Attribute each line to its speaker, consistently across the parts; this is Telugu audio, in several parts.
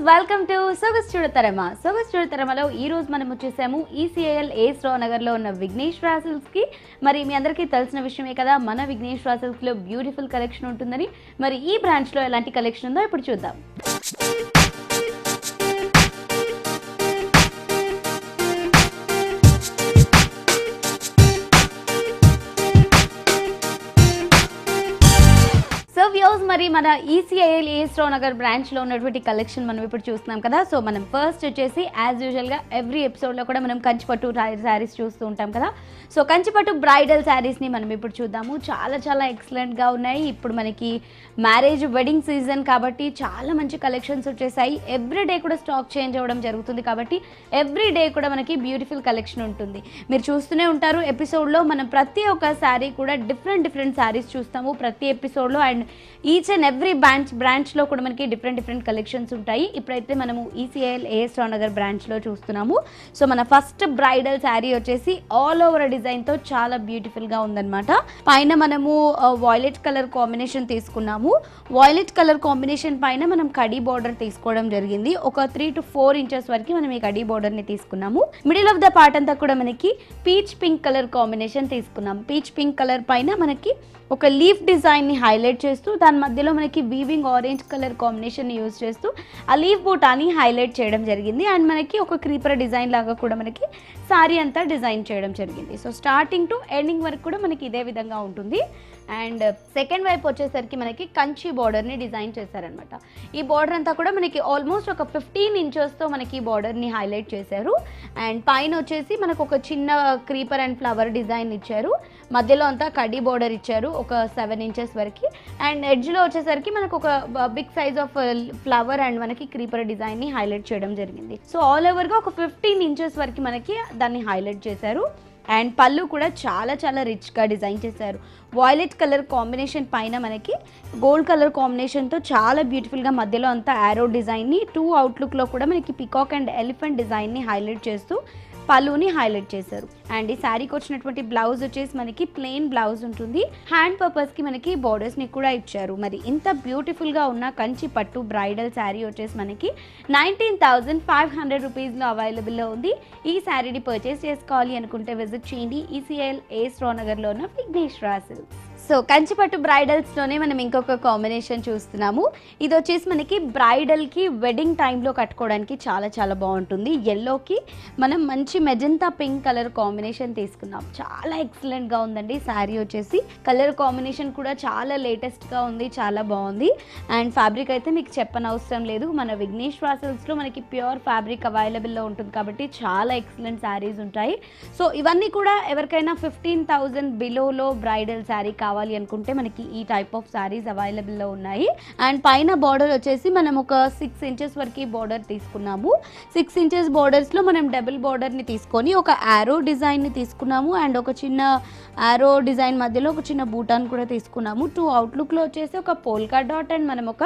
Speaker 1: వెల్కమ్ టు సొగసు చూడతరమ. సొగసు చూడతరమలో ఈ రోజు మనం వచ్చేసాము ECIL ACE Raw నగర్లో ఉన్న విఘ్నేశ్వర సిల్క్స్కి. మరి మీ అందరికీ తెలిసిన విషయమే కదా, మన విఘ్నేశ్వర సిల్క్స్లో బ్యూటిఫుల్ కలెక్షన్ ఉంటుందని. మరి ఈ బ్రాంచ్లో ఎలాంటి కలెక్షన్ ఉందో ఇప్పుడు చూద్దాం. మరి మన ECIL ACE Raw నగర్ బ్రాంచ్లో ఉన్నటువంటి కలెక్షన్ మనం ఇప్పుడు చూస్తున్నాం కదా. సో మనం ఫస్ట్ వచ్చేసి యాజ్ యూజువల్గా ఎవ్రీ ఎపిసోడ్లో కూడా మనం కంచిపట్టు శారీస్ చూస్తూ ఉంటాం కదా. సో కంచిపట్టు బ్రైడల్ శారీస్ని మనం ఇప్పుడు చూద్దాము. చాలా చాలా ఎక్సలెంట్గా ఉన్నాయి. ఇప్పుడు మనకి మ్యారేజ్ వెడ్డింగ్ సీజన్ కాబట్టి చాలా మంచి కలెక్షన్స్ వచ్చేసాయి. ఎవ్రీడే కూడా స్టాక్ చేంజ్ అవ్వడం జరుగుతుంది కాబట్టి ఎవ్రీడే కూడా మనకి బ్యూటిఫుల్ కలెక్షన్ ఉంటుంది. మీరు చూస్తూనే ఉంటారు ఎపిసోడ్లో మనం ప్రతి ఒక్క శారీ కూడా డిఫరెంట్ శారీస్ చూస్తాము ప్రతి ఎపిసోడ్లో. అండ్ ఈచ్ అండ్ ఎవ్రీ బ్రాంచ్లో కూడా మనకి డిఫరెంట్ కలెక్షన్స్ ఉంటాయి. ఇప్పుడైతే మనము ECIL ACE Raw నగర్ బ్రాంచ్లో చూస్తున్నాము. సో మన ఫస్ట్ బ్రైడల్ శారీ వచ్చేసి ఆల్ ఓవర్ డిజైన్తో చాలా బ్యూటిఫుల్గా ఉందన్నమాట. పైన మనము వాయిలెట్ కలర్ కాంబినేషన్ తీసుకున్నాము. వాయిలెట్ కలర్ కాంబినేషన్ పైన మనం కడీ బార్డర్ తీసుకోవడం జరిగింది. ఒక 3 to 4 ఇంచెస్ వరకు మనం ఈ కడీ బార్డర్ని తీసుకున్నాము. మిడిల్ ఆఫ్ ద పార్ట్ అంతా కూడా మనకి పీచ్ పింక్ కలర్ కాంబినేషన్ తీసుకున్నాం. పీచ్ పింక్ కలర్ పైన మనకి ఒక లీఫ్ డిజైన్ని హైలైట్ చేస్తూ దాని మధ్యలో మనకి weaving orange colour combination use చేస్తూ ఆ లీఫ్ బూటాని హైలైట్ చేయడం జరిగింది. అండ్ మనకి ఒక క్రీపర్ డిజైన్ లాగా కూడా మనకి సారీ అంతా డిజైన్ చేయడం జరిగింది. సో స్టార్టింగ్ టు ఎండింగ్ వరకు కూడా మనకి ఇదే విధంగా ఉంటుంది. అండ్ సెకండ్ వైపు వచ్చేసరికి మనకి కంచి బార్డర్ని డిజైన్ చేశారనమాట. ఈ బార్డర్ అంతా కూడా మనకి ఆల్మోస్ట్ ఒక 15 ఇంచెస్తో మనకి బార్డర్ని హైలైట్ చేశారు. అండ్ పైన వచ్చేసి మనకు ఒక చిన్న క్రీపర్ అండ్ ఫ్లవర్ డిజైన్ ఇచ్చారు. మధ్యలో అంతా కడ్డీ బార్డర్ ఇచ్చారు ఒక 7 ఇంచెస్ వరకు. అండ్ ఎడ్జ్లో వచ్చేసరికి మనకు ఒక big size of flower and మనకి క్రీపర్ డిజైన్ని హైలైట్ చేయడం జరిగింది. సో ఆల్ ఓవర్గా ఒక 15 ఇంచెస్ వరకు మనకి దాన్ని హైలైట్ చేశారు. అండ్ పళ్ళు కూడా చాలా చాలా రిచ్గా డిజైన్ చేశారు. వాయిలెట్ కలర్ కాంబినేషన్ పైన మనకి గోల్డ్ కలర్ కాంబినేషన్తో చాలా బ్యూటిఫుల్గా మధ్యలో అంతా యారో డిజైన్ని 2 అవుట్లుక్లో కూడా మనకి పికాక్ అండ్ ఎలిఫెంట్ డిజైన్ని హైలైట్ చేస్తూ పళ్ళుని హైలైట్ చేశారు. అండ్ ఈ శారీకి వచ్చినటువంటి బ్లౌజ్ వచ్చేసి మనకి ప్లెయిన్ బ్లౌజ్ ఉంటుంది. హ్యాండ్ పర్పస్కి మనకి బార్డర్స్ని కూడా ఇచ్చారు. మరి ఇంత బ్యూటిఫుల్గా ఉన్న కంచి పట్టు బ్రైడల్ శారీ వచ్చేసి మనకి 19,500 రూపీస్లో అవైలబుల్లో ఉంది. ఈ శారీని పర్చేస్ చేసుకోవాలి అనుకుంటే విజిట్ చేయండి ECIL ACE Raw నగర్లో ఉన్న విఘ్నేశ్వర సిల్క్స్. సో కంచిపట్టు బ్రైడల్స్లోనే మనం ఇంకొక కాంబినేషన్ చూస్తున్నాము. ఇది వచ్చేసి మనకి బ్రైడల్కి వెడ్డింగ్ టైంలో కట్టుకోవడానికి చాలా చాలా బాగుంటుంది. ఎల్లోకి మనం మంచి మెజంతా పింక్ కలర్ కాంబినేషన్ తీసుకున్నాం. చాలా ఎక్సలెంట్గా ఉందండి శారీ వచ్చేసి. కలర్ కాంబినేషన్ కూడా చాలా లేటెస్ట్గా ఉంది, చాలా బాగుంది. అండ్ ఫ్యాబ్రిక్ అయితే మీకు చెప్పనవసరం లేదు. మన విఘ్నేశ్వర సిల్క్స్లో మనకి ప్యూర్ ఫ్యాబ్రిక్ అవైలబుల్లో ఉంటుంది కాబట్టి చాలా ఎక్సలెంట్ శారీస్ ఉంటాయి. సో ఇవన్నీ కూడా ఎవరికైనా 15,000 బిలోలో బ్రైడల్ శారీ కావాలి అనుకుంటే మనకి ఈ టైప్ ఆఫ్ శారీస్ అవైలబుల్లో ఉన్నాయి. అండ్ పైన బార్డర్ వచ్చేసి మనం ఒక 6 ఇంచెస్ వరకు బార్డర్ తీసుకున్నాము. 6 ఇంచెస్ బార్డర్స్లో మనం డబుల్ బార్డర్ని తీసుకొని ఒక యారో డిజైన్ని తీసుకున్నాము. అండ్ ఒక చిన్న యారో డిజైన్ మధ్యలో ఒక చిన్న బూటాన్ కూడా తీసుకున్నాము. 2 అవుట్లుక్లో వచ్చేసి ఒక పోల్కా డాట్ అండ్ మనం ఒక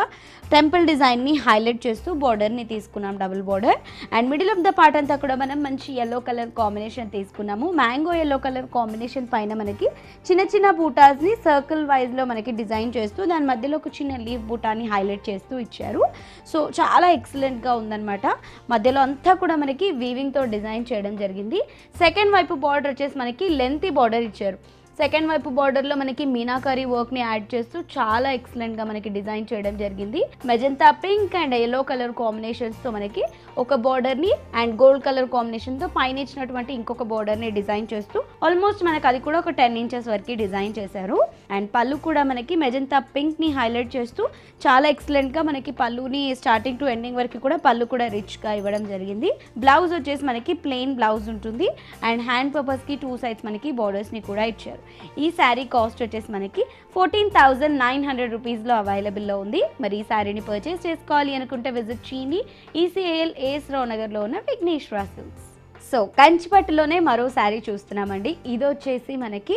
Speaker 1: టెంపుల్ డిజైన్ని హైలైట్ చేస్తూ బార్డర్ని తీసుకున్నాం, double border. And middle of the part అంతా కూడా మనం మంచి ఎల్లో కలర్ కాంబినేషన్ తీసుకున్నాము. మ్యాంగో ఎల్లో కలర్ కాంబినేషన్ పైన మనకి చిన్న చిన్న బూటాస్ని సర్కిల్ వైజ్లో మనకి డిజైన్ చేస్తూ దాని మధ్యలో ఒక చిన్న లీఫ్ బూటాని హైలైట్ చేస్తూ ఇచ్చారు. సో చాలా ఎక్సలెంట్గా ఉందన్నమాట. మధ్యలో అంతా కూడా మనకి వీవింగ్తో డిజైన్ చేయడం జరిగింది. సెకండ్ వైపు బార్డర్ వచ్చేసి మనకి లెంతీ బార్డర్ ఇచ్చారు. సెకండ్ వైపు బార్డర్లో మనకి మీనాకరీ వర్క్ని యాడ్ చేస్తూ చాలా ఎక్సలెంట్గా మనకి డిజైన్ చేయడం జరిగింది. Magenta pink and yellow colour కాంబినేషన్స్తో మనకి ఒక బార్డర్ని అండ్ గోల్డ్ కలర్ కాంబినేషన్తో పైన ఇచ్చినటువంటి ఇంకొక బార్డర్ని డిజైన్ చేస్తూ ఆల్మోస్ట్ మనకి అది కూడా ఒక 10 ఇంచెస్ వరకు డిజైన్ చేశారు. అండ్ పళ్ళు కూడా మనకి మెజంతా పింక్ని హైలైట్ చేస్తూ చాలా ఎక్సలెంట్గా మనకి పళ్ళుని స్టార్టింగ్ టు ఎండింగ్ వరకు కూడా పళ్ళు కూడా రిచ్గా ఇవ్వడం జరిగింది. బ్లౌజ్ వచ్చేసి మనకి ప్లెయిన్ బ్లౌజ్ ఉంటుంది. అండ్ హ్యాండ్ పర్పస్కి 2 సైడ్స్ మనకి బార్డర్స్ని కూడా ఇచ్చారు. ఈ శారీ కాస్ట్ వచ్చేసి మనకి 14,900 రూపీస్లో అవైలబుల్లో ఉంది. మరి ఈ శారీని పర్చేస్ చేసుకోవాలి అనుకుంటే విజిట్ చేయండి ECIL ACE Raw నగర్లో ఉన్న విఘ్నేశ్వర సిల్క్స్. సో కంచిపట్టులోనే మరో శారీ చూస్తున్నామండి. ఇది వచ్చేసి మనకి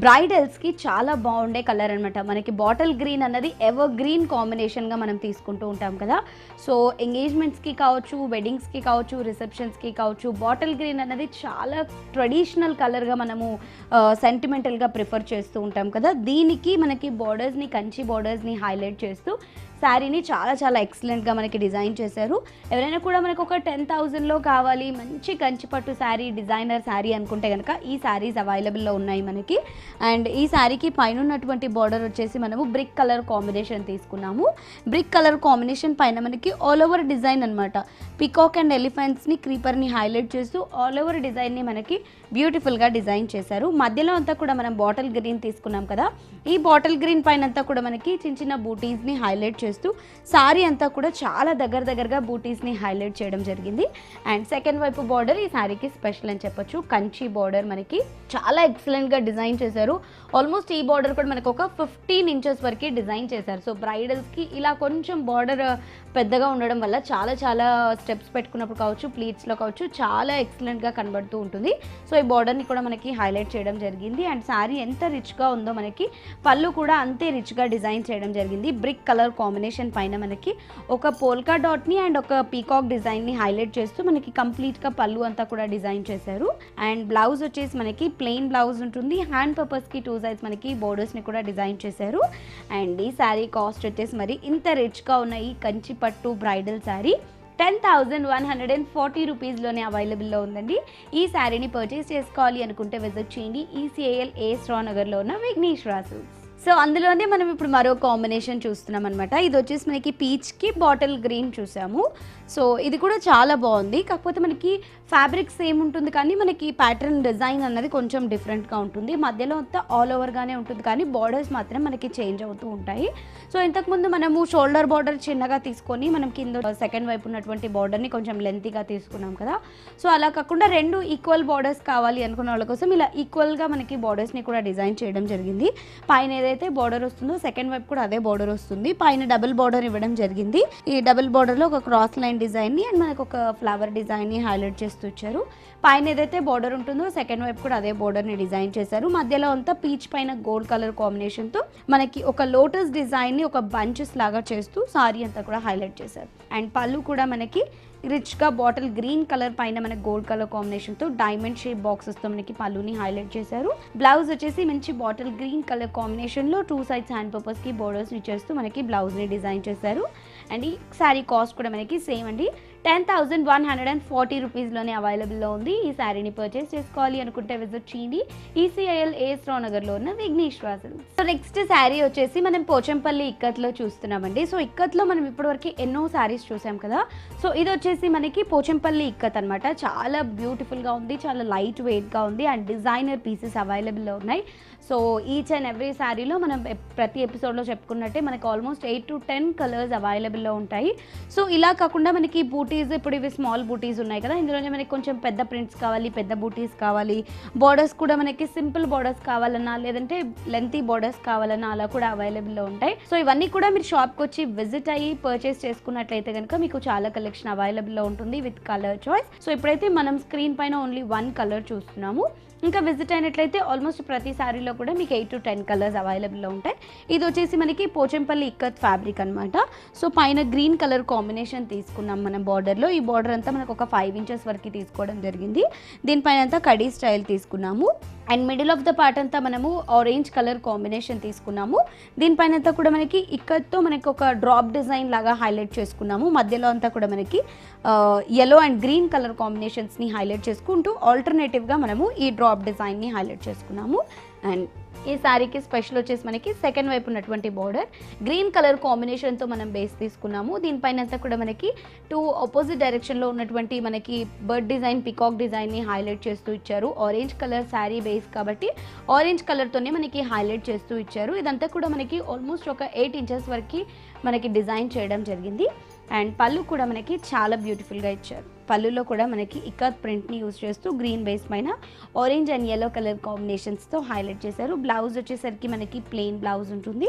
Speaker 1: బ్రైడల్స్కి చాలా బాగుండే కలర్ అనమాట. మనకి బాటిల్ గ్రీన్ అన్నది ఎవర్ గ్రీన్ కాంబినేషన్గా మనం తీసుకుంటూ ఉంటాం కదా. సో ఎంగేజ్మెంట్స్కి కావచ్చు, వెడ్డింగ్స్కి కావచ్చు, రిసెప్షన్స్కి కావచ్చు, బాటిల్ గ్రీన్ అన్నది చాలా ట్రెడిషనల్ కలర్గా మనము సెంటిమెంటల్గా ప్రిఫర్ చేస్తూ ఉంటాం కదా. దీనికి మనకి బార్డర్స్ని కంచి బార్డర్స్ని హైలైట్ చేస్తూ శారీని చాలా చాలా ఎక్సలెంట్గా మనకి డిజైన్ చేశారు. ఎవరైనా కూడా మనకు ఒక 10,000లో కావాలి మంచి కంచిపట్టు శారీ, డిజైనర్ శారీ అనుకుంటే కనుక ఈ శారీస్ అవైలబుల్లో ఉన్నాయి మనకి. అండ్ ఈ శారీకి పైన ఉన్నటువంటి బార్డర్ వచ్చేసి మనము బ్రిక్ కలర్ కాంబినేషన్ తీసుకున్నాము. బ్రిక్ కలర్ కాంబినేషన్ పైన మనకి ఆల్ ఓవర్ డిజైన్ అనమాట, పికాక్ అండ్ ఎలిఫెంట్స్ని, క్రీపర్ని హైలైట్ చేస్తూ ఆల్ ఓవర్ డిజైన్ని మనకి బ్యూటిఫుల్గా డిజైన్ చేశారు. మధ్యలో అంతా కూడా మనం బాటిల్ గ్రీన్ తీసుకున్నాం కదా, ఈ బాటిల్ గ్రీన్ పైన అంతా కూడా మనకి చిన్న చిన్న బూటీస్ని హైలైట్ చేస్తూ సారీ అంతా కూడా చాలా దగ్గరగా బూటీస్ని హైలైట్ చేయడం జరిగింది. అండ్ సెకండ్ వైపు బార్డర్ ఈ శారీకి స్పెషల్ అని చెప్పొచ్చు. కంచి బార్డర్ మనకి చాలా ఎక్సలెంట్గా డిజైన్ చేశారు. ఆల్మోస్ట్ ఈ బార్డర్ కూడా మనకు ఒక 15 ఇంచెస్ వరకు డిజైన్ చేశారు. సో బ్రైడల్స్కి ఇలా కొంచెం బార్డర్ పెద్దగా ఉండడం వల్ల చాలా స్టెప్స్ పెట్టుకున్నప్పుడు కావచ్చు, ప్లీట్స్లో కావచ్చు, చాలా ఎక్సలెంట్గా కనబడుతూ ఉంటుంది. సో ఈ బార్డర్ని కూడా మనకి హైలైట్ చేయడం జరిగింది. అండ్ శారీ ఎంత రిచ్గా ఉందో మనకి పళ్ళు కూడా అంతే రిచ్గా డిజైన్ చేయడం జరిగింది. బ్రిక్ కలర్ కాంబినేషన్ పైన మనకి ఒక పోల్కా డాట్ని అండ్ ఒక పీకాక్ డిజైన్ని హైలైట్ చేస్తూ మనకి కంప్లీట్గా పళ్ళు అంతా కూడా డిజైన్ చేశారు. అండ్ బ్లౌజ్ వచ్చేసి మనకి ప్లెయిన్ బ్లౌజ్ ఉంటుంది. హ్యాండ్ పర్పస్కి 2 సైడ్స్ మనకి బోర్డర్స్ని కూడా డిజైన్ చేశారు. అండ్ ఈ శారీ కాస్ట్ వచ్చేసి మరి ఇంత రిచ్గా ఉన్న ఈ కంచి పట్టు బ్రైడల్ శారీ 10,140 రూపీస్లోనే అవైలబుల్లో ఉందండి. ఈ శారీని పర్చేస్ చేసుకోవాలి అనుకుంటే విజిట్ చేయండి ECAL AS రావ్ నగర్లో ఉన్న విఘ్నేశ్వర సిల్క్స్. సో అందులోనే మనం ఇప్పుడు మరో కాంబినేషన్ చూస్తున్నాం అనమాట. ఇది వచ్చేసి మనకి పీచ్కి బాటిల్ గ్రీన్ చూసాము. సో ఇది కూడా చాలా బాగుంది. కాకపోతే మనకి ఫ్యాబ్రిక్ సేమ్ ఉంటుంది కానీ మనకి ప్యాటర్న్ డిజైన్ అన్నది కొంచెం డిఫరెంట్గా ఉంటుంది. మధ్యలో అంతా ఆల్ ఓవర్గానే ఉంటుంది కానీ బార్డర్స్ మాత్రం మనకి చేంజ్ అవుతూ ఉంటాయి. సో ఇంతకుముందు మనము షోల్డర్ బార్డర్ చిన్నగా తీసుకొని మనం కింద సెకండ్ వైపు ఉన్నటువంటి బార్డర్ని కొంచెం లెంతీగా తీసుకున్నాం కదా. సో అలా కాకుండా 2 ఈక్వల్ బార్డర్స్ కావాలి అనుకున్న వాళ్ళ కోసం ఇలా ఈక్వల్గా మనకి బార్డర్స్ని కూడా డిజైన్ చేయడం జరిగింది. పైన ఏదైతే బార్డర్ వస్తుందో సెకండ్ వైపు కూడా అదే బార్డర్ వస్తుంది. పైన డబుల్ బార్డర్ ఇవ్వడం జరిగింది. ఈ డబుల్ బార్డర్లో ఒక క్రాస్ లైన్ డిజైన్ని అండ్ మనకు ఒక ఫ్లవర్ డిజైన్ని హైలైట్ చేస్తూ ఇచ్చారు. పైన ఏదైతే బార్డర్ ఉంటుందో సెకండ్ వైపు కూడా అదే బార్డర్ని డిజైన్ చేశారు. మధ్యలో అంతా పీచ్ పైన గోల్డ్ కలర్ కాంబినేషన్తో మనకి ఒక లోటస్ డిజైన్ని ఒక బంచెస్ లాగా చేస్తూ సారీ అంతా కూడా హైలైట్ చేశారు. అండ్ పళ్ళు కూడా మనకి రిచ్గా బాటిల్ గ్రీన్ కలర్ పైన మనకి గోల్డ్ కలర్ కాంబినేషన్తో డైమండ్ షేప్ బాక్సెస్తో మనకి పళ్ళుని హైలైట్ చేశారు. బ్లౌజ్ వచ్చేసి మంచి బాటిల్ గ్రీన్ కలర్ కాంబినేషన్లో 2 సైడ్స్ హ్యాండ్ పర్పస్కి బోర్డర్స్ని చేస్తూ మనకి బ్లౌజ్ని డిజైన్ చేశారు. అండ్ ఈ శారీ కాస్ట్ కూడా మనకి సేమ్ అండి, 10,140 రూపీస్లోనే అవైలబుల్లో ఉంది. ఈ శారీని పర్చేస్ చేసుకోవాలి అనుకుంటే విజిట్ చేయండి ECAL AS రావ్ నగర్లో ఉన్న Vighneshwara silks. So next sari వచ్చేసి మనం పోచంపల్లి ఇక్కత్లో చూస్తున్నామండి. సో ఇక్కత్లో మనం ఇప్పటివరకు ఎన్నో శారీస్ చూసాం కదా. సో ఇది వచ్చేసి మనకి పోచంపల్లి ఇక్కత్ అనమాట. చాలా బ్యూటిఫుల్గా ఉంది, చాలా లైట్ వెయిట్గా ఉంది అండ్ డిజైనర్ పీసెస్ అవైలబుల్లో ఉన్నాయి. సో ఈచ్ అండ్ ఎవ్రీ శారీలో మనం ప్రతి ఎపిసోడ్లో చెప్పుకున్నట్టే మనకి ఆల్మోస్ట్ 8 to 10 కలర్స్ అవైలబుల్లో ఉంటాయి. సో ఇలా కాకుండా మనకి బూటీస్, ఇప్పుడు ఇవి స్మాల్ బూటీస్ ఉన్నాయి కదా, ఇందులోనే మనకి కొంచెం పెద్ద ప్రింట్స్ కావాలి, పెద్ద బూటీస్ కావాలి, బార్డర్స్ కూడా మనకి సింపుల్ బార్డర్స్ కావాలన్నా లేదంటే లెంతీ బార్డర్స్ కావాలన్నా అలా కూడా అవైలబుల్లో ఉంటాయి. సో ఇవన్నీ కూడా మీరు షాప్కి వచ్చి విజిట్ అయ్యి పర్చేస్ చేసుకున్నట్లయితే కనుక మీకు చాలా కలెక్షన్ అవైలబుల్లో ఉంటుంది విత్ కలర్ చాయిస్. సో ఇప్పుడైతే మనం స్క్రీన్ పైన ఓన్లీ 1 కలర్ చూస్తున్నాము. ఇంకా విజిట్ అయినట్లయితే ఆల్మోస్ట్ ప్రతి శారీలో కూడా మీకు 8 to 10 కలర్స్ అవైలబుల్లో ఉంటాయి. ఇది వచ్చేసి మనకి పోచంపల్లి ఇక్కత్ ఫ్యాబ్రిక్ అనమాట. సో పైన గ్రీన్ కలర్ కాంబినేషన్ తీసుకున్నాం మనం బార్డర్లో. ఈ బార్డర్ అంతా మనకు ఒక 5 ఇంచెస్ వరకు తీసుకోవడం జరిగింది. దీనిపైన అంతా కడీ స్టైల్ తీసుకున్నాము. And middle of the part అంతా మనము ఆరెంజ్ కలర్ కాంబినేషన్ తీసుకున్నాము. దీనిపైన అంతా కూడా మనకి ఇక్కత్తో మనకి ఒక డ్రాప్ డిజైన్ లాగా హైలైట్ చేసుకున్నాము. మధ్యలో అంతా కూడా మనకి yellow అండ్ గ్రీన్ కలర్ కాంబినేషన్స్ని హైలైట్ చేసుకుంటూ ఆల్టర్నేటివ్గా మనము ఈ డ్రాప్ డిజైన్ని హైలైట్ చేసుకున్నాము. అండ్ ఈ శారీకి స్పెషల్ వచ్చేసి మనకి సెకండ్ వైపు ఉన్నటువంటి బార్డర్ గ్రీన్ కలర్ కాంబినేషన్తో మనం బేస్ తీసుకున్నాము. దీనిపైన అంతా కూడా మనకి 2 ఆపోజిట్ డైరెక్షన్లో ఉన్నటువంటి మనకి బర్డ్ డిజైన్, పికాక్ డిజైన్ని హైలైట్ చేస్తూ ఇచ్చారు. ఆరెంజ్ కలర్ శారీ బేస్ కాబట్టి ఆరెంజ్ కలర్తోనే మనకి హైలైట్ చేస్తూ ఇచ్చారు. ఇదంతా కూడా మనకి ఆల్మోస్ట్ ఒక 8 ఇంచెస్ వరకు మనకి డిజైన్ చేయడం జరిగింది. అండ్ పళ్ళు కూడా మనకి చాలా బ్యూటిఫుల్గా ఇచ్చారు. పళ్ళులో కూడా మనకి ఇక్కత్ ప్రింట్ని యూజ్ చేస్తూ గ్రీన్ బేస్ పైన ఆరెంజ్ అండ్ yellow కలర్ కాంబినేషన్స్తో హైలైట్ చేశారు. బ్లౌజ్ వచ్చేసరికి మనకి ప్లెయిన్ బ్లౌజ్ ఉంటుంది.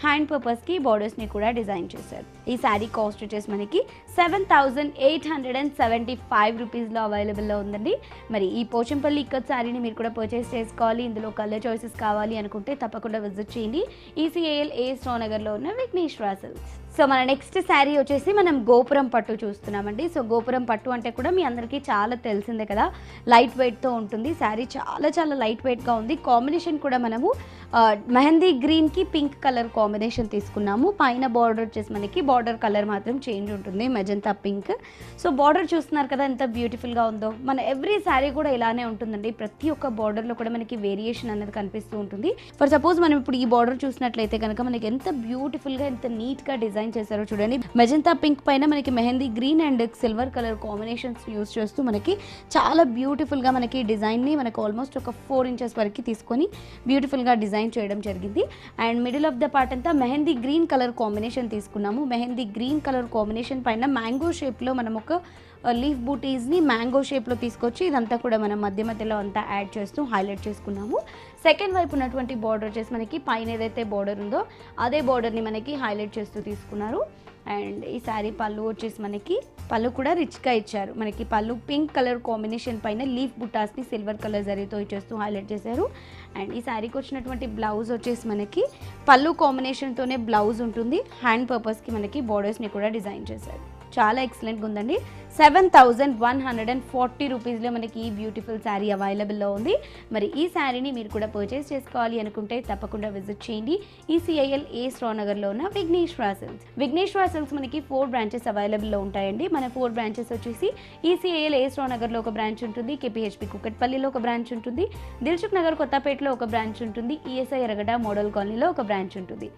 Speaker 1: హ్యాండ్ పర్పస్కి బార్డర్స్ని కూడా డిజైన్ చేశారు. ఈ శారీ కాస్ట్ వచ్చేసి మనకి 7,875 రూపీస్లో అవైలబుల్లో ఉందండి. మరి ఈ పోచంపల్లి ఇక్కత్ శారీని మీరు కూడా పర్చేస్ చేసుకోవాలి, ఇందులో కలర్ చాయిసెస్ కావాలి అనుకుంటే తప్పకుండా విజిట్ చేయండి ECAL AS రావ్ నగర్లో ఉన్న విఘ్నేశ్వర సిల్క్స్. సో మన నెక్స్ట్ శారీ వచ్చేసి మనం గోపురం పట్టు చూస్తున్నామండి. సో గోపురం పట్టు అంటే కూడా మీ అందరికీ చాలా తెలిసిందే కదా, లైట్ వెయిట్తో ఉంటుంది. శారీ చాలా చాలా లైట్ వెయిట్గా ఉంది. కాంబినేషన్ కూడా మనము మెహందీ గ్రీన్కి పింక్ కలర్ కాంబినేషన్ తీసుకున్నాము. పైన బార్డర్ వచ్చేసి మనకి బార్డర్ కలర్ మాత్రం చేంజ్ ఉంటుంది, మెజంతా పింక్. సో బార్డర్ చూస్తున్నారు కదా ఎంత బ్యూటిఫుల్గా ఉందో. మన ఎవ్రీ శారీ కూడా ఇలానే ఉంటుందండి. ప్రతి ఒక్క బార్డర్లో కూడా మనకి వేరియేషన్ అనేది కనిపిస్తూ ఉంటుంది. ఫర్ సపోజ్ మనం ఇప్పుడు ఈ బార్డర్ చూసినట్లయితే కనుక మనకి ఎంత బ్యూటిఫుల్గా ఎంత నీట్గా డిజైన్ చేశారో చూడండి. మెజంతా పింక్ పైన మనకి mehndi green and silver colour combinations use చేస్తూ మనకి చాలా బ్యూటిఫుల్గా మనకి డిజైన్ని మనకు ఆల్మోస్ట్ ఒక 4 ఇంచెస్ వరకు తీసుకొని బ్యూటిఫుల్గా డిజైన్ చేయడం జరిగింది. And middle of the part అంతా మెహందీ గ్రీన్ కలర్ కాంబినేషన్ తీసుకున్నాము. మెహందీ గ్రీన్ కలర్ కాంబినేషన్ పైన మ్యాంగో షేప్లో మనం ఒక లీఫ్ బూటీస్ని మ్యాంగో షేప్లో తీసుకొచ్చి ఇదంతా కూడా మనం మధ్య మధ్యలో అంతా యాడ్ చేస్తూ హైలైట్ చేసుకున్నాము. సెకండ్ వైపు ఉన్నటువంటి బార్డర్ వచ్చేసి మనకి పైన ఏదైతే బార్డర్ ఉందో అదే బార్డర్ని మనకి హైలైట్ చేస్తూ తీసుకున్నారు. అండ్ ఈ శారీ పళ్ళు వచ్చేసి మనకి పళ్ళు కూడా రిచ్గా ఇచ్చారు. మనకి పళ్ళు పింక్ కలర్ కాంబినేషన్ పైన లీఫ్ బుటాస్ని సిల్వర్ కలర్ జరీతో ఇచ్చేస్తూ హైలైట్ చేశారు. అండ్ ఈ శారీకి వచ్చినటువంటి బ్లౌజ్ వచ్చేసి మనకి పళ్ళు కాంబినేషన్తోనే బ్లౌజ్ ఉంటుంది. హ్యాండ్ పర్పస్కి మనకి బార్డర్స్ని కూడా డిజైన్ చేశారు. చాలా ఎక్సలెంట్గా ఉందండి. 7,140 రూపీస్లో మనకి ఈ బ్యూటిఫుల్ శారీ అవైలబుల్లో ఉంది. మరి ఈ శారీని మీరు కూడా పర్చేస్ చేసుకోవాలి అనుకుంటే తప్పకుండా విజిట్ చేయండి. ECIL A Straw నగర్లో ఉన్న విఘ్నేశ్వర సిల్క్స్. విఘ్నేశ్వర సిల్క్స్ మనకి 4 బ్రాంచెస్ అవైలబుల్లో ఉంటాయండి. మన 4 బ్రాంచెస్ వచ్చేసి ECIL A Straw నగర్లో ఒక బ్రాంచ్ ఉంటుంది, KPHP కుకట్పల్లిలో ఒక బ్రాంచ్ ఉంటుంది, దిల్సుఖ్ నగర్ కొత్తపేటలో ఒక బ్రాంచ్ ఉంటుంది, ESI ఎరగడ మోడల్ కాలనీలో ఒక బ్రాంచ్ ఉంటుంది.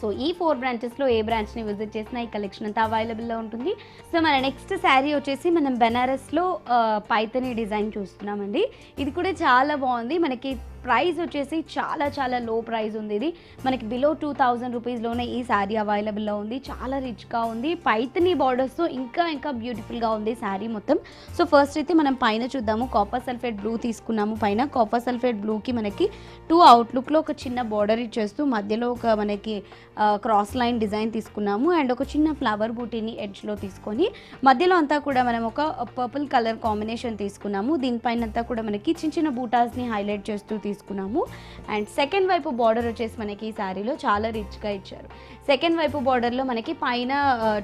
Speaker 1: సో ఈ 4 బ్రాంచెస్లో ఏ బ్రాంచ్ని విజిట్ చేసినా ఈ కలెక్షన్ అంతా అవైలబుల్లో ఉంటుంది. సో మన నెక్స్ట్ శారీ వచ్చేసి మనం బెనారస్లో పైతని డిజైన్ చూస్తున్నామండి. ఇది కూడా చాలా బాగుంది. మనకి ప్రైస్ వచ్చేసి చాలా చాలా లో ప్రైస్ ఉంది. ఇది మనకి బిలో 2,000 రూపీస్లోనే ఈ శారీ అవైలబుల్లో ఉంది. చాలా రిచ్గా ఉంది. పైతని బార్డర్స్తో ఇంకా ఇంకా బ్యూటిఫుల్గా ఉంది శారీ మొత్తం. సో ఫస్ట్ అయితే మనం పైన చూద్దాము. కాపర్ సల్ఫేట్ బ్లూ తీసుకున్నాము. పైన కాపర్ సల్ఫేట్ బ్లూకి మనకి 2 అవుట్లుక్లో ఒక చిన్న బార్డర్ ఇచ్చేస్తూ మధ్యలో ఒక మనకి క్రాస్ లైన్ డిజైన్ తీసుకున్నాము. అండ్ ఒక చిన్న ఫ్లవర్ బూటీని ఎడ్జ్లో తీసుకొని మధ్యలో అంతా కూడా మనం ఒక పర్పుల్ కలర్ కాంబినేషన్ తీసుకున్నాము. దీనిపైన అంతా కూడా మనకి చిన్న చిన్న బూటాస్ని హైలైట్ చేస్తూ తీసుకున్నాము. అండ్ సెకండ్ వైపు బార్డర్ వచ్చేసి మనకి ఈ శారీలో చాలా రిచ్గా ఇచ్చారు. సెకండ్ వైపు బార్డర్లో మనకి పైన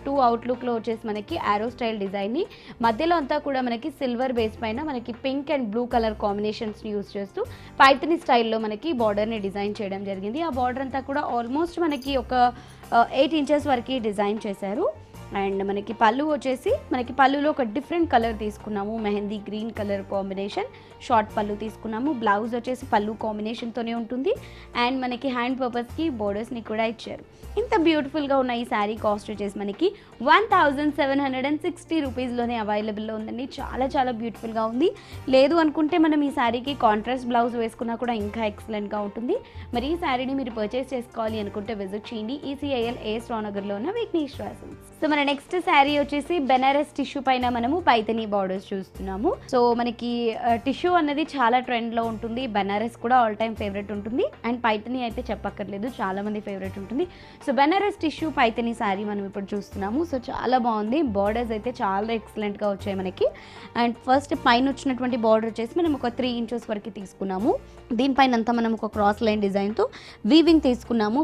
Speaker 1: 2 అవుట్లుక్లో వచ్చేసి మనకి ఆరో స్టైల్ డిజైన్ని, మధ్యలో అంతా కూడా మనకి సిల్వర్ బేస్ పైన మనకి పింక్ అండ్ బ్లూ కలర్ కాంబినేషన్స్ని యూస్ చేస్తూ పైతని స్టైల్లో మనకి బార్డర్ని డిజైన్ చేయడం జరిగింది. ఆ బార్డర్ అంతా కూడా ఆల్మోస్ట్ మనకి ఒక 8 ఇంచెస్ వరకు డిజైన్ చేశారు. అండ్ మనకి పళ్ళు వచ్చేసి మనకి పళ్ళులో ఒక డిఫరెంట్ కలర్ తీసుకున్నాము. Mehndi green colour combination short పళ్ళు తీసుకున్నాము. బ్లౌజ్ వచ్చేసి పళ్ళు కాంబినేషన్తోనే ఉంటుంది. అండ్ మనకి హ్యాండ్ పర్పస్కి బోర్డర్స్ని కూడా ఇచ్చారు. ఇంత బ్యూటిఫుల్గా ఉన్న ఈ శారీ కాస్ట్ వచ్చేసి మనకి 1,760 రూపీస్లోనే అవైలబుల్లో ఉందండి. చాలా చాలా బ్యూటిఫుల్గా ఉంది. లేదు అనుకుంటే మనం ఈ శారీకి కాంట్రాస్ట్ బ్లౌజ్ వేసుకున్నా కూడా ఇంకా ఎక్సలెంట్గా ఉంటుంది. మరి ఈ శారీని మీరు పర్చేస్ చేసుకోవాలి అనుకుంటే విజిట్ చేయండి. ECIL A Straw నగర్లో ఉన్న విఘ్నేశ్వర సిల్క్స్. సో మన నెక్స్ట్ శారీ వచ్చేసి బెనారస్ టిష్యూ పైన మనము పైతని బార్డర్స్ చూస్తున్నాము. సో మనకి టిష్యూ అన్నది చాలా ట్రెండ్లో ఉంటుంది. బెనారస్ కూడా ఆల్ టైమ్ ఫేవరెట్ ఉంటుంది. అండ్ పైతని అయితే చెప్పక్కర్లేదు, చాలా మంది ఫేవరెట్ ఉంటుంది. సో బెనారస్ టిష్యూ పైతని శారీ మనం ఇప్పుడు చూస్తున్నాము. సో చాలా బాగుంది. బార్డర్స్ అయితే చాలా ఎక్సలెంట్గా వచ్చాయి మనకి. అండ్ ఫస్ట్ పైన వచ్చినటువంటి బార్డర్ వచ్చేసి మనం ఒక 3 ఇంచెస్ వరకు తీసుకున్నాము. దీనిపైన అంతా మనం ఒక క్రాస్ లైన్ డిజైన్తో వీవింగ్ తీసుకున్నాము.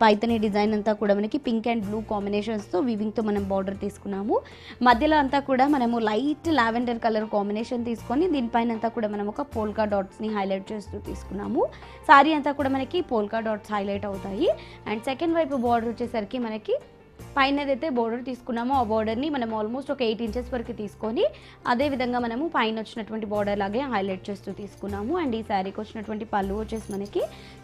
Speaker 1: పైతని డిజైన్ అంతా కూడా మనకి పింక్ అండ్ బ్లూ కాంబినేషన్స్తో వీవింగ్తో మనం బార్డర్ తీసుకున్నాము. మధ్యలో అంతా కూడా మనము లైట్ లావెండర్ కలర్ కాంబినేషన్ తీసుకొని దీనిపైన అంతా కూడా మనం ఒక పోల్కా డాట్స్ని హైలైట్ చేస్తూ తీసుకున్నాము. శారీ అంతా కూడా మనకి పోల్కా డాట్స్ హైలైట్ అవుతాయి. అండ్ సెకండ్ వైపు బార్డర్ వచ్చేసరికి మనకి పైన ఏదైతే బోర్డర్ తీసుకున్నామో ఆ బోర్డర్ని మనం ఆల్మోస్ట్ ఒక 8 ఇంచెస్ వరకు తీసుకొని అదేవిధంగా మనము పైన వచ్చినటువంటి బోర్డర్ లాగే హైలైట్ చేస్తూ తీసుకున్నాము. అండ్ ఈ శారీకి వచ్చినటువంటి పళ్ళు వచ్చేసి మనకి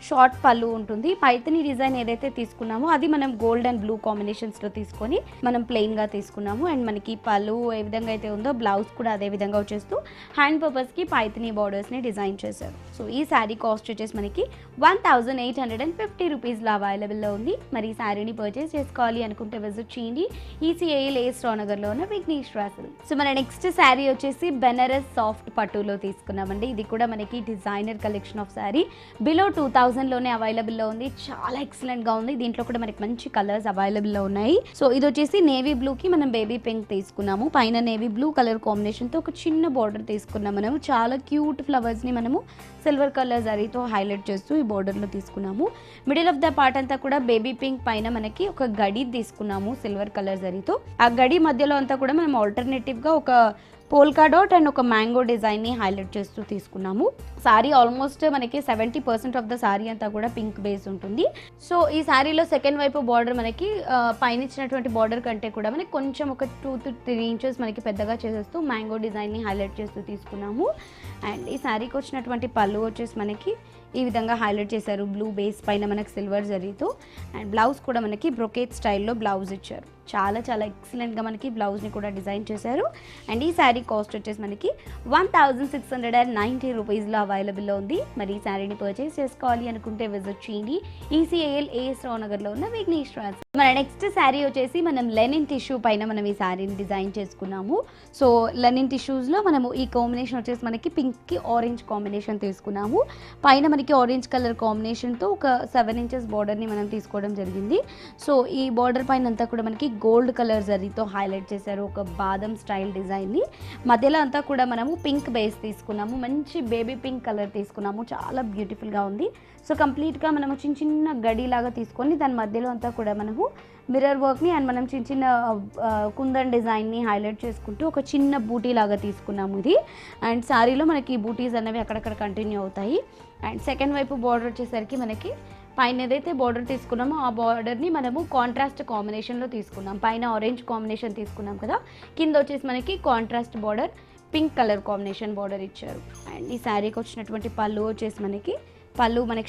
Speaker 1: షార్ట్ పళ్ళు ఉంటుంది. పైతని డిజైన్ ఏదైతే తీసుకున్నామో అది మనం గోల్డ్ అండ్ బ్లూ కాంబినేషన్స్లో తీసుకొని మనం ప్లెయిన్గా తీసుకున్నాము. అండ్ మనకి పళ్ళు ఏ విధంగా అయితే ఉందో బ్లౌజ్ కూడా అదే విధంగా వచ్చేస్తూ హ్యాండ్ పర్పస్కి పైతని బార్డర్స్ని డిజైన్ చేశారు. సో ఈ శారీ కాస్ట్ వచ్చేసి మనకి 1,850 రూపీస్లో అవైలబుల్లో ఉంది. మరి ఈ శారీని పర్చేస్ చేసుకోవాలి అనుకుంటే విజిట్ చేయండి. ECIL A Straw నగర్లో ఉన్న విఘ్నేశ్వర సిల్క్స్. సో మన నెక్స్ట్ శారీ వచ్చేసి బెనారస్ సాఫ్ట్ పట్టులో తీసుకున్నామండి. ఇది కూడా మనకి designer collection of sari. Below 2,000లోనే అవైలబుల్లో ఉంది. చాలా ఎక్సలెంట్గా ఉంది. దీంట్లో కూడా మనకి మంచి కలర్స్ అవైలబుల్లో ఉన్నాయి. సో ఇది వచ్చేసి నేవీ బ్లూకి మనం బేబీ పింక్ తీసుకున్నాము. పైన నేవీ బ్లూ కలర్ కాంబినేషన్తో ఒక చిన్న బార్డర్ తీసుకున్నాం. మనము చాలా క్యూట్ ఫ్లవర్స్ని మనము సిల్వర్ కలర్ జరీతో హైలైట్ చేస్తూ ఈ బార్డర్లో తీసుకున్నాము. మిడిల్ ఆఫ్ ద పార్ట్ అంతా కూడా బేబీ పింక్ పైన మనకి ఒక గడి తీసుకున్నాము. తీసుకున్నాము సిల్వర్ కలర్ జరీతో. ఆ గడి మధ్యలో అంతా కూడా మనం ఆల్టర్నేటివ్గా ఒక పోల్కా డాట్ అండ్ ఒక మ్యాంగో డిజైన్ని హైలైట్ చేస్తూ తీసుకున్నాము. సారీ ఆల్మోస్ట్ మనకి 70% ఆఫ్ ద సారీ అంతా కూడా పింక్ బేస్ ఉంటుంది. సో ఈ సారీలో సెకండ్ వైపు బార్డర్ మనకి పైన ఇచ్చినటువంటి బార్డర్ కంటే కూడా మనకి కొంచెం ఒక 2 to 3 ఇంచెస్ మనకి పెద్దగా చేసేస్తూ మ్యాంగో డిజైన్ని హైలైట్ చేస్తూ తీసుకున్నాము. అండ్ ఈ సారీకి వచ్చినటువంటి పళ్ళు వచ్చేసి మనకి ఈ విధంగా హైలైట్ చేశారు బ్లూ బేస్ పైన మనకి సిల్వర్ జరీతో. అండ్ బ్లౌజ్ కూడా మనకి బ్రొకేట్ స్టైల్లో బ్లౌజ్ ఇచ్చారు. చాలా చాలా ఎక్సలెంట్గా మనకి బ్లౌజ్ని కూడా డిజైన్ చేశారు. అండ్ ఈ శారీ కాస్ట్ వచ్చేసి మనకి 1690 రూపీస్లో అవైలబుల్లో ఉంది. మరి ఈ శారీని పర్చేస్ చేసుకోవాలి అనుకుంటే విజిట్ చేయండి ECAL AS రావు నగర్లో ఉన్న విఘ్నేష్ రాజ్. మన నెక్స్ట్ శారీ వచ్చేసి మనం లెనిన్ టిష్యూ పైన మనం ఈ శారీని డిజైన్ చేసుకున్నాము. సో లెనిన్ టిష్యూస్లో మనము ఈ కాంబినేషన్ వచ్చేసి మనకి పింక్కి ఆరెంజ్ కాంబినేషన్ తీసుకున్నాము. పైన మనకి ఆరెంజ్ కలర్ కాంబినేషన్తో ఒక 7 ఇంచెస్ బార్డర్ని మనం తీసుకోవడం జరిగింది. సో ఈ బార్డర్ పైన అంతా కూడా మనకి గోల్డ్ కలర్ జరీతో హైలైట్ చేశారు ఒక బాదం స్టైల్ డిజైన్ని. మధ్యలో అంతా కూడా మనము పింక్ బేస్ తీసుకున్నాము, మంచి బేబీ పింక్ కలర్ తీసుకున్నాము, చాలా బ్యూటిఫుల్గా ఉంది. సో కంప్లీట్గా మనము చిన్న చిన్న గడిలాగా తీసుకొని దాని మధ్యలో అంతా కూడా మనము మిర్రర్ వర్క్ని అండ్ మనం చిన్న చిన్న కుందన్ డిజైన్ని హైలైట్ చేసుకుంటూ ఒక చిన్న బూటీ లాగా తీసుకున్నాము ఇది. అండ్ శారీలో మనకి బూటీస్ అనేవి అక్కడక్కడ కంటిన్యూ అవుతాయి. అండ్ సెకండ్ వైపు బార్డర్ వచ్చేసరికి మనకి పైన ఏదైతే బార్డర్ తీసుకున్నామో ఆ బార్డర్ని మనము కాంట్రాస్ట్ కాంబినేషన్లో తీసుకున్నాం. పైన ఆరెంజ్ కాంబినేషన్ తీసుకున్నాం కదా, కింద వచ్చేసి మనకి contrast border pink colour combination border ఇచ్చారు. అండ్ ఈ శారీకి వచ్చినటువంటి పళ్ళు వచ్చేసి మనకి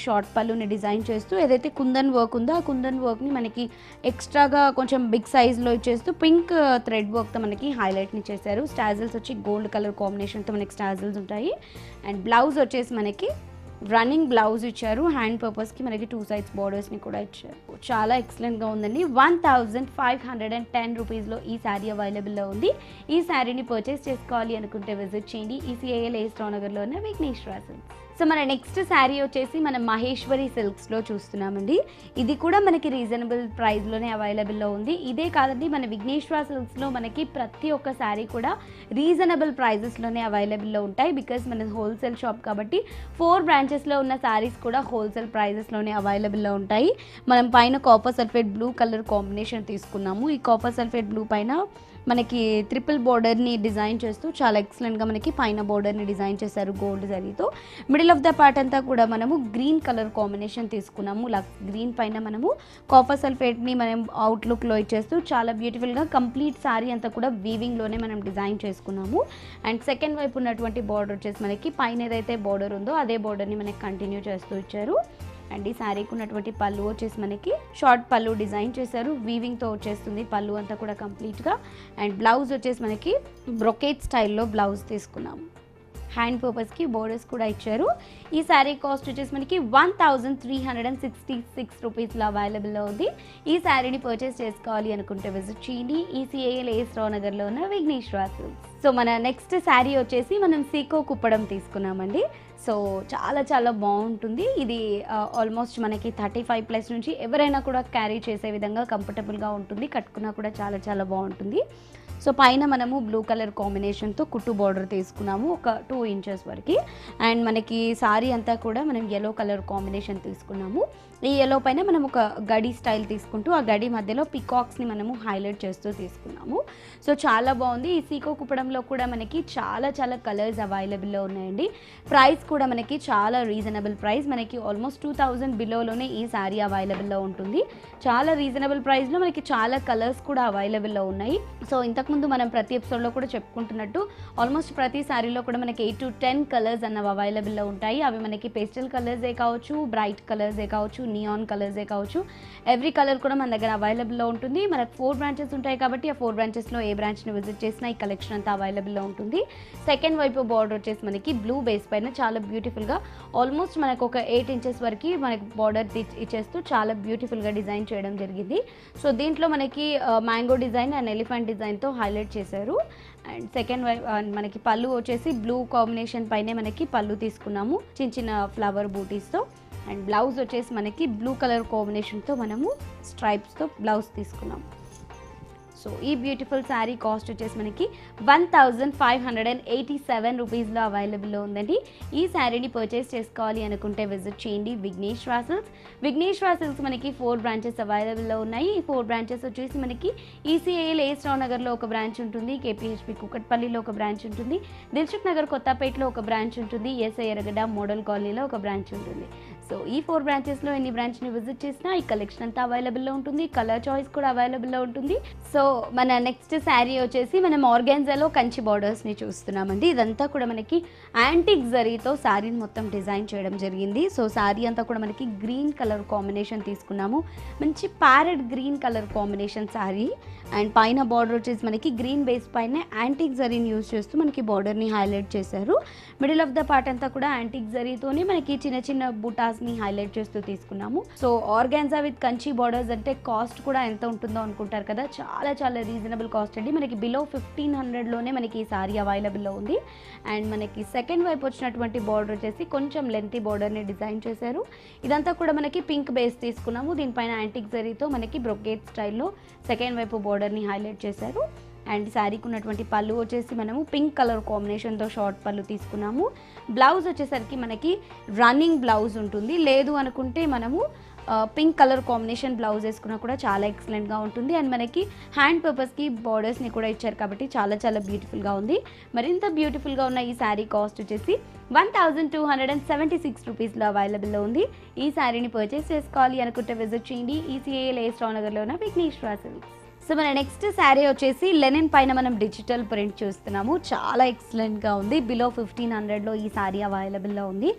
Speaker 1: షార్ట్ పళ్ళుని డిజైన్ చేస్తూ ఏదైతే కుందన్ వర్క్ ఉందో ఆ కుందన్ వర్క్ని మనకి ఎక్స్ట్రాగా కొంచెం బిగ్ సైజ్లో ఇచ్చేస్తూ పింక్ థ్రెడ్ వర్క్తో మనకి హైలైట్ని చేశారు. స్టాజిల్స్ వచ్చి గోల్డ్ కలర్ కాంబినేషన్తో మనకి స్టాజిల్స్ ఉంటాయి. అండ్ బ్లౌజ్ వచ్చేసి మనకి రన్నింగ్ బ్లౌజ్ ఇచ్చారు. హ్యాండ్ పర్పస్కి మనకి 2 సైడ్స్ బార్డర్స్ని కూడా ఇచ్చారు. చాలా ఎక్సలెంట్గా ఉందండి. 1510 రూపీస్లో ఈ శారీ అవైలబుల్లో ఉంది. ఈ శారీని పర్చేస్ చేసుకోవాలి అనుకుంటే విజిట్ చేయండి ECAL AS రావు నగర్లో ఉన్న విఘ్నేష్ రాజ్. సో మన నెక్స్ట్ శారీ వచ్చేసి మనం మహేశ్వరి సిల్క్స్లో చూస్తున్నామండి. ఇది కూడా మనకి రీజనబుల్ ప్రైస్లోనే అవైలబుల్లో ఉంది. ఇదే కాదండి, మన విఘ్నేశ్వర సిల్క్స్లో మనకి ప్రతి ఒక్క శారీ కూడా రీజనబుల్ ప్రైజెస్లోనే అవైలబుల్లో ఉంటాయి. బికాజ్ మన హోల్సేల్ షాప్ కాబట్టి 4 బ్రాంచెస్లో ఉన్న శారీస్ కూడా హోల్సేల్ ప్రైజెస్లోనే అవైలబుల్లో ఉంటాయి. మనం పైన copper sulphate blue colour combination తీసుకున్నాము. ఈ కాపర్ సల్ఫేట్ బ్లూ పైన మనకి ట్రిపుల్ బోర్డర్ని డిజైన్ చేస్తూ చాలా ఎక్సలెంట్గా మనకి పైన బోర్డర్ని డిజైన్ చేశారు గోల్డ్ జరీతో. మిడిల్ ఆఫ్ ద పార్ట్ అంతా కూడా మనము గ్రీన్ కలర్ కాంబినేషన్ తీసుకున్నాము. లక్స్ గ్రీన్ పైన మనము కాపర్ సల్ఫేట్ని మనం అవుట్లుక్లో ఇచ్చేస్తూ చాలా బ్యూటిఫుల్గా కంప్లీట్ శారీ అంతా కూడా వీవింగ్లోనే మనం డిజైన్ చేసుకున్నాము. అండ్ సెకండ్ వైపు ఉన్నటువంటి బార్డర్ వచ్చేసి మనకి పైన ఏదైతే బార్డర్ ఉందో అదే బార్డర్ని మనకి కంటిన్యూ చేస్తూ ఇచ్చారు. అండ్ ఈ శారీకి ఉన్నటువంటి పళ్ళు వచ్చేసి మనకి షార్ట్ పళ్ళు డిజైన్ చేశారు. వీవింగ్తో వచ్చేస్తుంది పళ్ళు అంతా కూడా కంప్లీట్గా. అండ్ బ్లౌజ్ వచ్చేసి మనకి బ్రొకేట్ స్టైల్లో బ్లౌజ్ తీసుకున్నాము. హ్యాండ్ పర్పస్కి బోర్డర్స్ కూడా ఇచ్చారు. ఈ శారీ కాస్ట్ వచ్చేసి మనకి 1366 రూపీస్లో అవైలబుల్లో ఉంది. ఈ శారీని పర్చేస్ చేసుకోవాలి అనుకుంటే విజిట్ చేయండి ECAL AS రావు నగర్లో ఉన్న విఘ్నేష్ రాజ్. సో మన నెక్స్ట్ శారీ వచ్చేసి మనం సీకో కుప్పడం తీసుకున్నామండి. సో చాలా చాలా బాగుంటుంది ఇది. ఆల్మోస్ట్ మనకి 35+ నుంచి ఎవరైనా కూడా క్యారీ చేసే విధంగా కంఫర్టబుల్గా ఉంటుంది. కట్టుకున్నా కూడా చాలా చాలా బాగుంటుంది. సో పైన మనము బ్లూ కలర్ కాంబినేషన్తో కుట్టు బార్డర్ తీసుకున్నాము ఒక 2 ఇంచెస్ వరకు. అండ్ మనకి సారీ అంతా కూడా మనం ఎల్లో కలర్ కాంబినేషన్ తీసుకున్నాము. ఈ ఎల్లో పైన మనం ఒక గడి స్టైల్ తీసుకుంటూ ఆ గడి మధ్యలో పికాక్స్ని మనము హైలైట్ చేస్తూ తీసుకున్నాము. సో చాలా బాగుంది. ఈ సీకో కుప్పడంలో కూడా మనకి చాలా చాలా కలర్స్ అవైలబుల్లో ఉన్నాయండి. ప్రైస్ కూడా మనకి చాలా రీజనబుల్ ప్రైస్, మనకి ఆల్మోస్ట్ 2000 బిలోలోనే ఈ శారీ అవైలబుల్లో ఉంటుంది. చాలా రీజనబుల్ ప్రైస్లో మనకి చాలా కలర్స్ కూడా అవైలబుల్లో ఉన్నాయి. సో ఇంతకుముందు మనం ప్రతి ఎపిసోడ్లో కూడా చెప్పుకుంటున్నట్టు ఆల్మోస్ట్ ప్రతి శారీలో కూడా మనకి 8 to 10 కలర్స్ అన్నవి అవైలబుల్లో ఉంటాయి. అవి మనకి పేస్టల్ కలర్సే కావచ్చు, బ్రైట్ కలర్సే కావచ్చు, నియాన్ కలర్సే కావచ్చు, ఎవ్రీ కలర్ కూడా మన దగ్గర అవైలబుల్లో ఉంటుంది. మనకు 4 బ్రాంచెస్ ఉంటాయి కాబట్టి ఆ 4 బ్రాంచెస్లో ఏ బ్రాంచ్ని విజిట్ చేసినా ఈ కలెక్షన్ అంతా అవైలబుల్లో ఉంటుంది. సెకండ్ వైపు బార్డర్ వచ్చేసి మనకి బ్లూ బేస్ పైన చాలా బ్యూటిఫుల్గా ఆల్మోస్ట్ మనకు ఒక 8 ఇంచెస్ వరకు మనకి బార్డర్ ఇచ్చేస్తూ చాలా బ్యూటిఫుల్గా డిజైన్ చేయడం జరిగింది. సో దీంట్లో మనకి మ్యాంగో డిజైన్ అండ్ ఎలిఫెంట్ డిజైన్తో హైలైట్ చేశారు. అండ్ సెకండ్ మనకి పళ్ళు వచ్చేసి బ్లూ కాంబినేషన్ పైనే మనకి పళ్ళు తీసుకున్నాము చిన్న చిన్న ఫ్లవర్ బూటీస్తో. అండ్ బ్లౌజ్ వచ్చేసి మనకి బ్లూ కలర్ కాంబినేషన్తో మనము స్ట్రైప్స్తో బ్లౌజ్ తీసుకున్నాము. సో ఈ బ్యూటిఫుల్ శారీ కాస్ట్ వచ్చేసి మనకి 1587 రూపీస్లో అవైలబుల్లో ఉందండి. ఈ శారీని పర్చేస్ చేసుకోవాలి అనుకుంటే విజిట్ చేయండి విఘ్నేశ్వర సిల్క్స్. విఘ్నేశ్వర సిల్క్స్ మనకి 4 బ్రాంచెస్ అవైలబుల్లో ఉన్నాయి. ఈ 4 బ్రాంచెస్ వచ్చేసి మనకి ఈసీఐఎల్ ఏఎస్ రావు నగర్లో ఒక బ్రాంచ్ ఉంటుంది, కేపీహెచ్పి కుకట్పల్లిలో ఒక బ్రాంచ్ ఉంటుంది, దిల్సుఖ్ నగర్ కొత్తపేటలో ఒక బ్రాంచ్ ఉంటుంది, ఎస్ఐ ఎర్రగడ్డ మోడల్ కాలనీలో ఒక బ్రాంచ్ ఉంటుంది. సో ఈ 4 బ్రాంచెస్లో ఎన్ని బ్రాంచ్ని విజిట్ చేసినా ఈ కలెక్షన్ అంతా అవైలబుల్లో ఉంటుంది, కలర్ చాయిస్ కూడా అవైలబుల్లో ఉంటుంది. సో మన నెక్స్ట్ శారీ వచ్చేసి మనం ఆర్గాన్జాలో కంచి బార్డర్స్ని చూస్తున్నామండి. ఇదంతా కూడా మనకి యాంటిక్ జరీతో శారీని మొత్తం డిజైన్ చేయడం జరిగింది. సో శారీ అంతా కూడా మనకి గ్రీన్ కలర్ కాంబినేషన్ తీసుకున్నాము, మంచి parrot green colour combination sari. And పైన బార్డర్ వచ్చేసి మనకి గ్రీన్ బేస్ పైన యాంటిక్ జరీని యూజ్ చేస్తూ మనకి బార్డర్ని హైలైట్ చేశారు. మిడిల్ ఆఫ్ ద పార్ట్ అంతా కూడా యాంటిక్ జరీతోనే మనకి చిన్న చిన్న బుటాస్ని హైలైట్ చేస్తూ తీసుకున్నాము. So organza with Kanchi borders అంటే కాస్ట్ కూడా ఎంత ఉంటుందో అనుకుంటారు కదా, చాలా చాలా రీజనబుల్ కాస్ట్ అండి. మనకి బిలో 1500లోనే మనకి ఈ సారీ అవైలబుల్లో ఉంది. అండ్ మనకి సెకండ్ వైపు వచ్చినటువంటి బార్డర్ వచ్చేసి కొంచెం లెంతీ బార్డర్ని డిజైన్ చేశారు. ఇదంతా కూడా మనకి పింక్ బేస్ తీసుకున్నాము, దీనిపైన యాంటిక్ జరీతో మనకి బ్రొకేట్ స్టైల్లో సెకండ్ వైపు బార్డర్ని హైలైట్ చేశారు. అండ్ శారీకి ఉన్నటువంటి పళ్ళు వచ్చేసి మనము పింక్ కలర్ కాంబినేషన్తో షార్ట్ పళ్ళు తీసుకున్నాము. బ్లౌజ్ వచ్చేసరికి మనకి రన్నింగ్ బ్లౌజ్ ఉంటుంది, లేదు అనుకుంటే మనము పింక్ కలర్ కాంబినేషన్ బ్లౌజ్ వేసుకున్నా కూడా చాలా ఎక్సలెంట్గా ఉంటుంది. అండ్ మనకి హ్యాండ్ పర్పస్కి బార్డర్స్ని కూడా ఇచ్చారు కాబట్టి చాలా చాలా బ్యూటిఫుల్గా ఉంది. మరింత బ్యూటిఫుల్గా ఉన్న ఈ శారీ కాస్ట్ వచ్చేసి 1276 రూపీస్లో అవైలబుల్లో ఉంది. ఈ శారీని పర్చేస్ చేసుకోవాలి అనుకుంటే విజిట్ చేయండి ఈసీఐఎల్ ఏఎస్ రావు నగర్లో ఉన్న విఘ్నేశ్వర సిల్క్స్. సో మన నెక్స్ట్ శారీ వచ్చేసి లెనిన్ పైన మనం డిజిటల్ ప్రింట్ చూస్తున్నాము, చాలా ఎక్సలెంట్గా ఉంది. బిలో 1500లో ఈ శారీ అవైలబుల్లో ఉంది.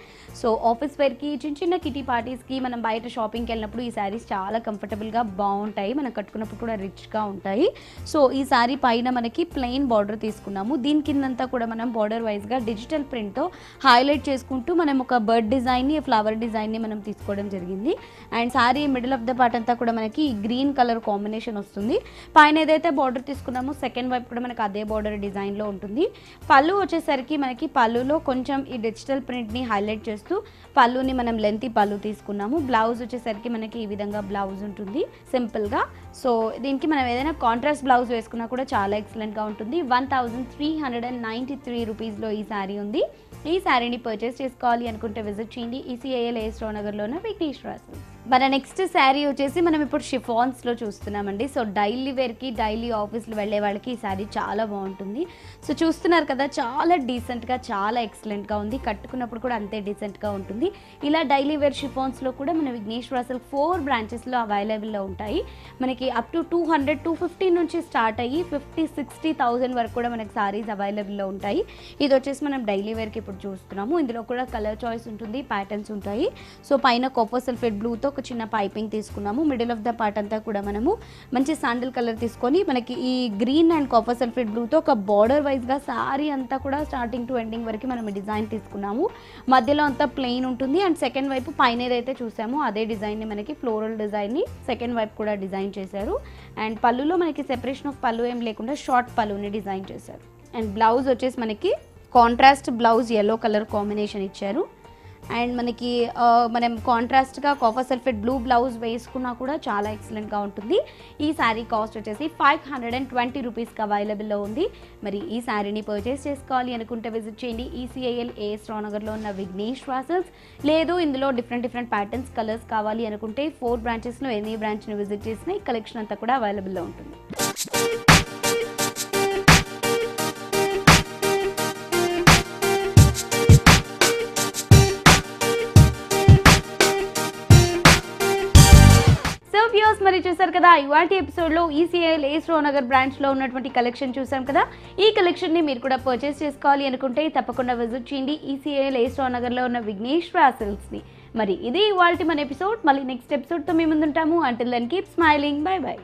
Speaker 1: సో ఆఫీస్ వేర్కి, చిన్న చిన్న కిటీ పార్టీస్కి, మనం బయట షాపింగ్కి వెళ్ళినప్పుడు ఈ శారీస్ చాలా కంఫర్టబుల్గా బాగుంటాయి, మనం కట్టుకున్నప్పుడు కూడా రిచ్గా ఉంటాయి. సో ఈ శారీ పైన మనకి ప్లెయిన్ బార్డర్ తీసుకున్నాము, దీని కిందంతా కూడా మనం బార్డర్ వైజ్గా డిజిటల్ ప్రింట్తో హైలైట్ చేసుకుంటూ మనం ఒక బర్డ్ డిజైన్ని, ఫ్లవర్ డిజైన్ని మనం తీసుకోవడం జరిగింది. And sari middle of the part అంతా కూడా మనకి గ్రీన్ కలర్ కాంబినేషన్ వస్తుంది. పైన ఏదైతే బార్డర్ తీసుకున్నామో సెకండ్ వైపు కూడా మనకి అదే బార్డర్ డిజైన్లో ఉంటుంది. పళ్ళు వచ్చేసరికి మనకి పళ్ళులో కొంచెం ఈ డిజిటల్ ప్రింట్ని హైలైట్ చేస్తూ పళ్ళుని మనం లెంతీ పళ్ళు తీసుకున్నాము. బ్లౌజ్ వచ్చేసరికి మనకి ఈ విధంగా బ్లౌజ్ ఉంటుంది సింపుల్గా. సో దీనికి మనం ఏదైనా కాంట్రాస్ట్ బ్లౌజ్ వేసుకున్నా కూడా చాలా ఎక్సలెంట్గా ఉంటుంది. 1393 రూపీస్లో ఈ శారీ ఉంది. ఈ శారీని పర్చేస్ చేసుకోవాలి అనుకుంటే విజిట్ చేయండి ఈసీఐఎల్ ఏఎస్ రావు నగర్లో ఉన్న విఘ్నేశ్వర సిల్క్స్. మన నెక్స్ట్ శారీ వచ్చేసి మనం ఇప్పుడు షిఫాన్స్లో చూస్తున్నామండి. సో డైలీ వేర్కి, డైలీ ఆఫీస్లో వెళ్ళే వాళ్ళకి ఈ శారీ చాలా బాగుంటుంది. సో చూస్తున్నారు కదా, చాలా డీసెంట్గా, చాలా ఎక్సలెంట్గా ఉంది, కట్టుకున్నప్పుడు కూడా అంతే డీసెంట్గా ఉంటుంది. ఇలా డైలీ వేర్ షిఫాన్స్లో కూడా మన విఘ్నేశ్వర సిల్క్ 4 బ్రాంచెస్లో అవైలబుల్లో ఉంటాయి. మనకి అప్ టు 200-250 నుంచి స్టార్ట్ అయ్యి 50-60,000 వరకు కూడా మనకి శారీస్ అవైలబుల్లో ఉంటాయి. ఇది వచ్చేసి మనం డైలీ వేర్కి ఇప్పుడు చూస్తున్నాము. ఇందులో కూడా కలర్ చాయిస్ ఉంటుంది, ప్యాటర్న్స్ ఉంటాయి. సో పైన కాపర్ సల్ఫేట్ బ్లూతో ఒక చిన్న పైపింగ్ తీసుకున్నాము. మిడిల్ ఆఫ్ ద పార్ట్ అంతా కూడా మనము మంచి శాండిల్ కలర్ తీసుకొని మనకి ఈ గ్రీన్ అండ్ కాపర్ సల్ఫేట్ బ్లూతో ఒక బార్డర్ వైజ్గా శారీ అంతా కూడా స్టార్టింగ్ టు ఎండింగ్ వరకు మనం డిజైన్ తీసుకున్నాము. మధ్యలో అంతా ప్లెయిన్ ఉంటుంది. అండ్ సెకండ్ వైపు పైన ఏదైతే చూసామో అదే డిజైన్ని మనకి ఫ్లోరల్ డిజైన్ని సెకండ్ వైపు కూడా డిజైన్ చేశారు. అండ్ పళ్ళులో మనకి సెపరేషన్ ఆఫ్ పళ్ళు ఏం లేకుండా షార్ట్ పళ్ళుని డిజైన్ చేశారు. అండ్ బ్లౌజ్ వచ్చేసి మనకి contrast blouse yellow colour combination ఇచ్చారు. అండ్ మనకి మనం కాంట్రాస్ట్గా కాపర్ సల్ఫేట్ బ్లూ బ్లౌజ్ వేసుకున్నా కూడా చాలా ఎక్సలెంట్గా ఉంటుంది. ఈ శారీ కాస్ట్ వచ్చేసి 520 రూపీస్కి అవైలబుల్లో ఉంది. మరి ఈ శారీని పర్చేస్ చేసుకోవాలి అనుకుంటే విజిట్ చేయండి ఈసీఐఎల్ ఏఎస్ రావు నగర్లో ఉన్న విఘ్నేశ్వర సిల్క్స్. లేదు ఇందులో డిఫరెంట్ ప్యాటర్న్స్, కలర్స్ కావాలి అనుకుంటే 4 బ్రాంచెస్లో ఎనీ బ్రాంచ్ని విజిట్ చేసినా ఈ కలెక్షన్ అంతా కూడా అవైలబుల్లో ఉంటుంది. మరి చూసారు కదా, ఇవాల్టి ఎపిసోడ్లో ఈసీఐఎల్ ఏఎస్ రావు నగర్ బ్రాంచ్లో ఉన్నటువంటి కలెక్షన్ చూసాం కదా. ఈ కలెక్షన్ని మీరు కూడా పర్చేస్ చేసుకోవాలి అనుకుంటే తప్పకుండా విజిట్ చేయండి ఈసీఐఎల్ ఏఎస్ రావు నగర్లో ఉన్న విఘ్నేశ్వర సిల్క్స్ని. మరి ఇది ఇవాల్టి మన ఎపిసోడ్. మళ్ళీ నెక్స్ట్ ఎపిసోడ్తో మీ ముందుంటాము. Until then keep smiling. Bye by.